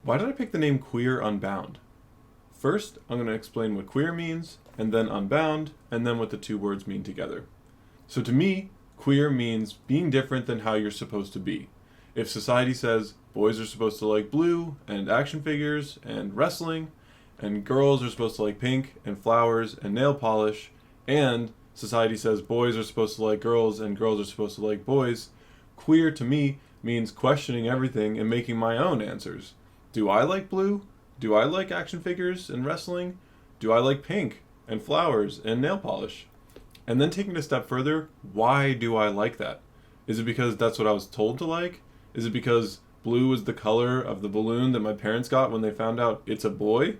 Why did I pick the name Queer Unbound? First, I'm going to explain what queer means, and then unbound, and then what the two words mean together. So to me, queer means being different than how you're supposed to be. If society says boys are supposed to like blue and action figures and wrestling, and girls are supposed to like pink and flowers and nail polish, and society says boys are supposed to like girls and girls are supposed to like boys, queer to me means questioning everything and making my own answers. Do I like blue? Do I like action figures and wrestling? Do I like pink and flowers and nail polish? And then taking it a step further, why do I like that? Is it because that's what I was told to like? Is it because blue is the color of the balloon that my parents got when they found out it's a boy?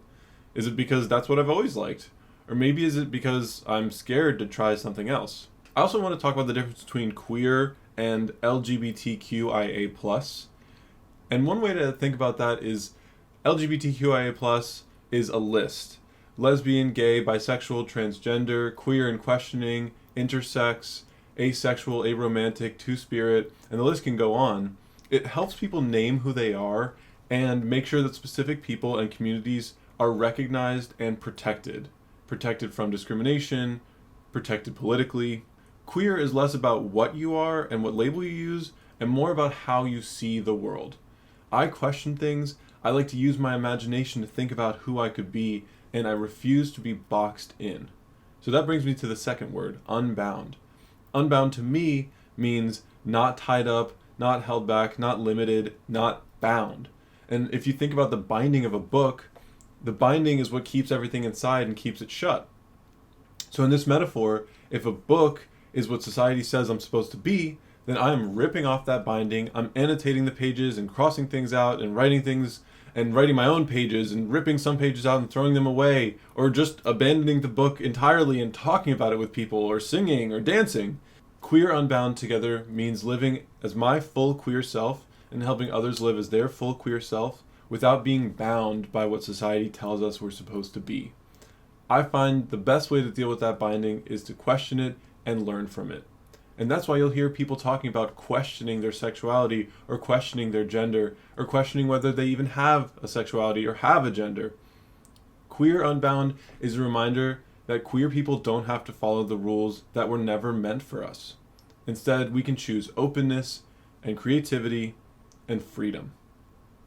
Is it because that's what I've always liked? Or maybe is it because I'm scared to try something else? I also want to talk about the difference between queer and LGBTQIA+. And one way to think about that is LGBTQIA+ is a list. Lesbian, gay, bisexual, transgender, queer and questioning, intersex, asexual, aromantic, two-spirit, and the list can go on. It helps people name who they are and make sure that specific people and communities are recognized and protected. Protected from discrimination, protected politically. Queer is less about what you are and what label you use, and more about how you see the world. I question things, I like to use my imagination to think about who I could be, and I refuse to be boxed in. So that brings me to the second word, unbound. Unbound to me means not tied up, not held back, not limited, not bound. And if you think about the binding of a book, the binding is what keeps everything inside and keeps it shut. So in this metaphor, if a book is what society says I'm supposed to be, then I'm ripping off that binding, I'm annotating the pages and crossing things out and writing things and writing my own pages and ripping some pages out and throwing them away, or just abandoning the book entirely and talking about it with people, or singing or dancing. Queer Unbound together means living as my full queer self and helping others live as their full queer self without being bound by what society tells us we're supposed to be. I find the best way to deal with that binding is to question it and learn from it. And that's why you'll hear people talking about questioning their sexuality or questioning their gender or questioning whether they even have a sexuality or have a gender. Queer Unbound is a reminder that queer people don't have to follow the rules that were never meant for us. Instead, we can choose openness and creativity and freedom.